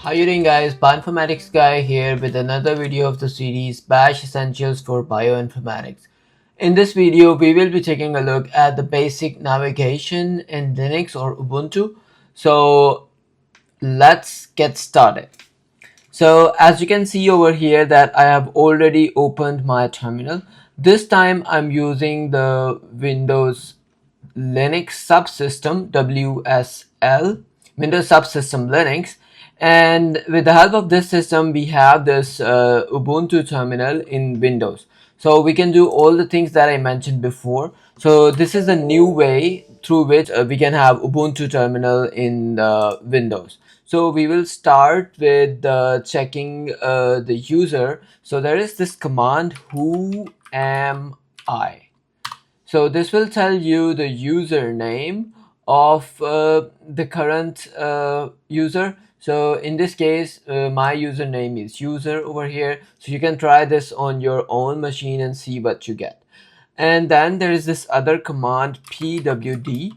How you doing, guys? Bioinformatics guy here with another video of the series Bash Essentials for Bioinformatics. In this video, we will be taking a look at the basic navigation in Linux or Ubuntu. So let's get started. So as you can see over here that I have already opened my terminal. This time I'm using the Windows Linux subsystem WSL, Windows Subsystem Linux, and with the help of this system we have this Ubuntu terminal in Windows. So we can do all the things that I mentioned before. So this is a new way through which we can have Ubuntu terminal in Windows. So we will start with checking the user. So there is this command, who am I? So this will tell you the username of the current user. So in this case, my username is user over here. So you can try this on your own machine and see what you get. And then there is this other command pwd,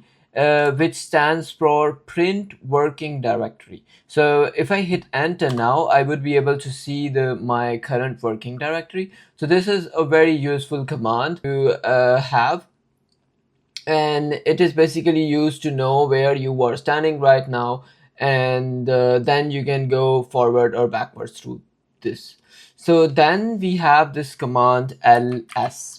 which stands for print working directory. So if I hit enter now, I would be able to see my current working directory. So this is a very useful command to have, and it is basically used to know where you are standing right now, and then you can go forward or backwards through this. So then we have this command ls.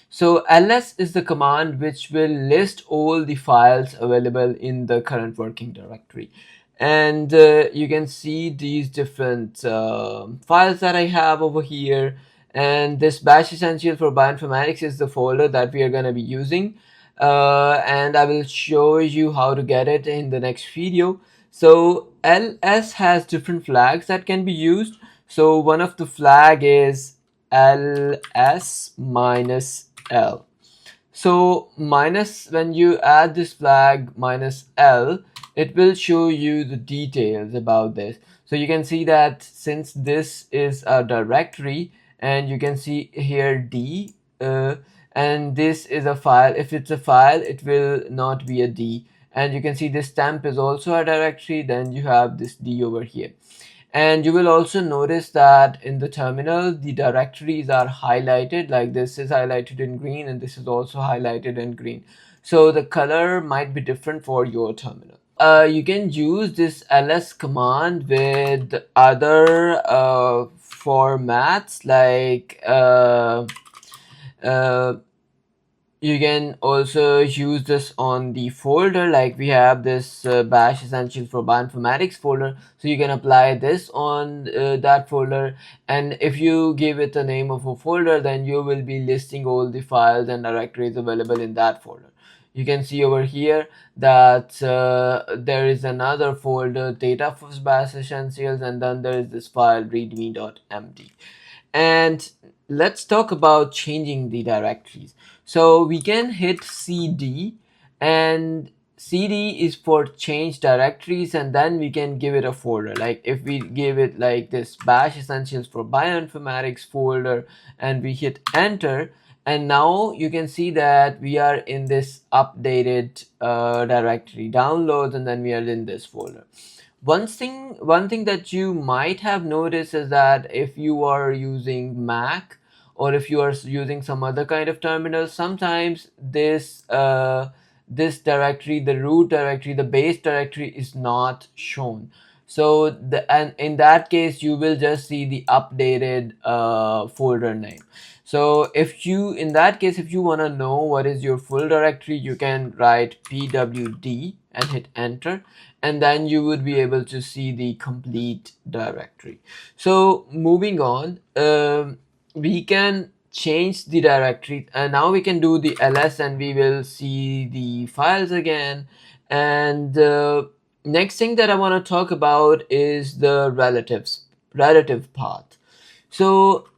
So ls is the command which will list all the files available in the current working directory. And you can see these different files that I have over here. And this bash essential for bioinformatics is the folder that we are going to be using. And I will show you how to get it in the next video. So ls has different flags that can be used. So one of the flag is ls minus L. So minus, when you add this flag minus L, it will show you the details about this. So you can see that since this is a directory, and you can see here D, and this is a file. If it's a file, it will not be a D. And you can see this stamp is also a directory. Then you have this D over here. And you will also notice that in the terminal, the directories are highlighted, like this is highlighted in green and this is also highlighted in green. So the color might be different for your terminal. You can use this ls command with other formats, like you can also use this on the folder, like we have this bash essentials for bioinformatics folder. So you can apply this on that folder, and if you give it the name of a folder, then you will be listing all the files and directories available in that folder. You can see over here that there is another folder, data for bash essentials, and then there is this file readme.md. And let's talk about changing the directories. So we can hit cd, and cd is for change directories, and then we can give it a folder. Like if we give it like this bash essentials for bioinformatics folder, and we hit enter, and now you can see that we are in this updated directory downloads, and then we are in this folder. One thing that you might have noticed is that if you are using Mac, or if you are using some other kind of terminal, sometimes this this directory, the root directory, the base directory, is not shown. So and in that case you will just see the updated folder name. So if you, in that case, if you want to know what is your full directory, you can write pwd and hit enter, and then you would be able to see the complete directory. So moving on, we can change the directory, and now we can do the ls, and we will see the files again. And next thing that I want to talk about is the relative path. So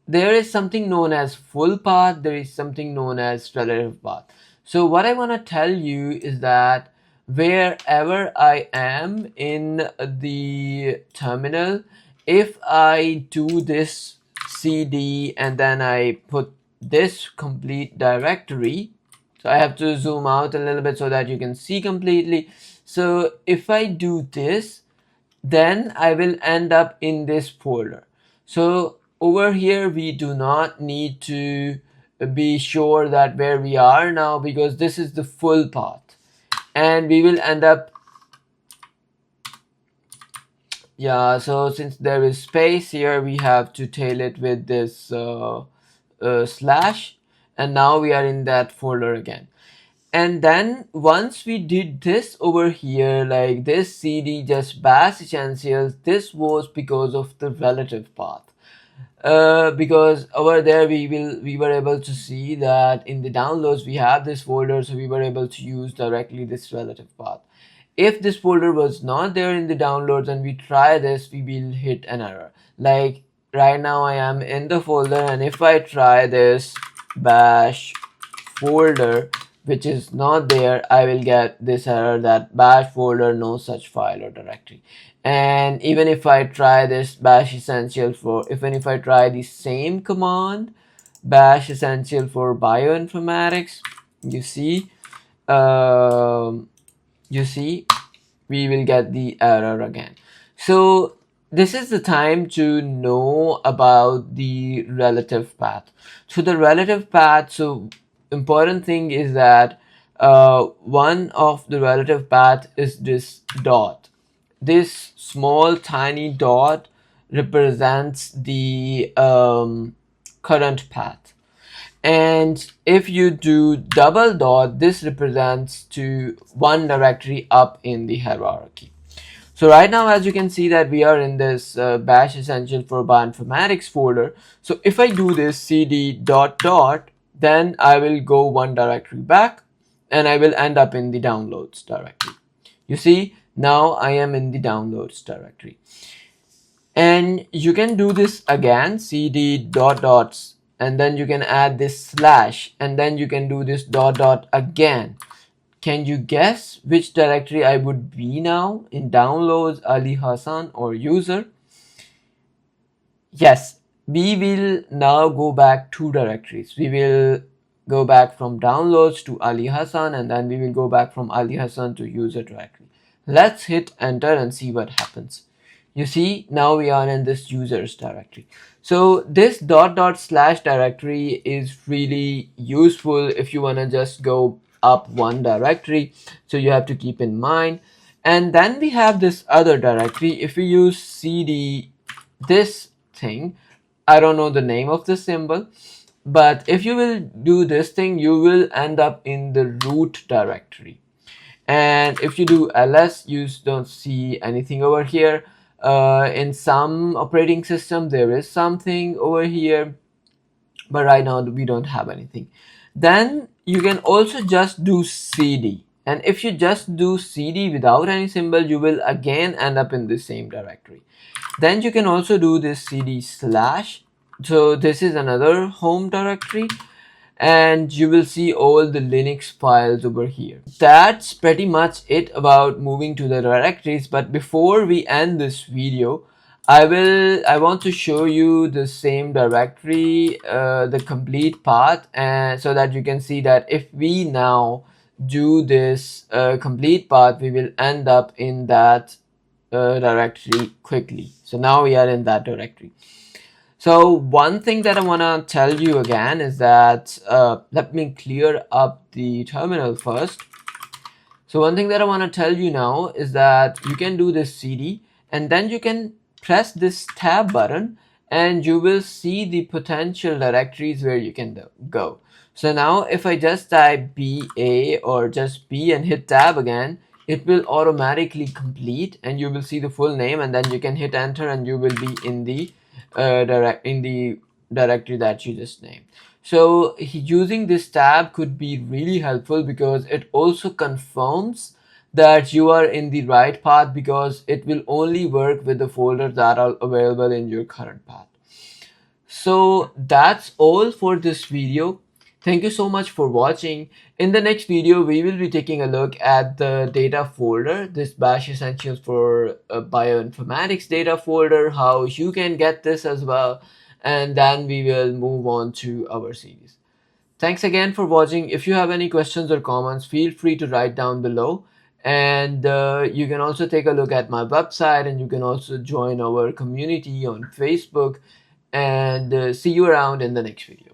there is something known as full path, there is something known as relative path. So what I want to tell you is that wherever I am in the terminal, if I do this cd and then I put this complete directory, so I have to zoom out a little bit so that you can see completely. So if I do this, then I will end up in this folder. So over here we do not need to be sure that where we are now, because this is the full path, and we will end up, yeah, so since there is space here, we have to tail it with this slash, and now we are in that folder again. And then once we did this over here, like this cd just bash essentials, this was because of the relative path. Because over there we were able to see that in the downloads we have this folder, so we were able to use directly this relative path. If this folder was not there in the downloads and we try this, we will hit an error. Like right now I am in the folder, and if I try this bash folder which is not there, I will get this error that bash folder no such file or directory. And even if I try this bash essential for, even if I try the same command bash essential for bioinformatics, you see we will get the error again. So this is the time to know about the relative path. So the relative path, so important thing is that one of the relative path is this dot. This small tiny dot represents the current path, and if you do double dot, this represents to one directory up in the hierarchy. So right now, as you can see that we are in this bash essential for bioinformatics folder. So if I do this cd dot dot, then I will go one directory back and I will end up in the downloads directory. You see, now I am in the downloads directory. And you can do this again, cd dot dots, and then you can add this slash, and then you can do this dot dot again. Can you guess which directory I would be now? In downloads, Ali Hassan, or user? Yes, we will now go back two directories. We will go back from downloads to Ali Hassan, and then we will go back from Ali Hassan to user directory. Let's hit enter and see what happens. You see, now we are in this users directory. So this dot dot slash directory is really useful if you want to just go up one directory, so you have to keep in mind. And then we have this other directory. If we use cd this thing, I don't know the name of the symbol, but if you will do this thing, you will end up in the root directory. And if you do ls, you don't see anything over here. In some operating system there is something over here, but right now we don't have anything. Then you can also just do cd, and if you just do cd without any symbol, you will again end up in the same directory. Then you can also do this cd slash, so this is another home directory, and you will see all the Linux files over here. That's pretty much it about moving to the directories. But before we end this video, I want to show you the same directory, the complete path, and so that you can see that if we now do this complete path, we will end up in that directory quickly. So now we are in that directory. So one thing that I want to tell you again is that, let me clear up the terminal first. So one thing that I want to tell you now is that you can do this cd, and then you can press this tab button, and you will see the potential directories where you can go. So now if I just type BA or just B and hit tab again, it will automatically complete and you will see the full name, and then you can hit enter and you will be in the directory that you just named. So using this tab could be really helpful because it also confirms that you are in the right path, because it will only work with the folders that are available in your current path. So that's all for this video. Thank you so much for watching. In the next video, we will be taking a look at the data folder, this bash essentials for bioinformatics data folder, how you can get this as well, and then we will move on to our series. Thanks again for watching. If you have any questions or comments, feel free to write down below. And you can also take a look at my website, and you can also join our community on Facebook. And see you around in the next video.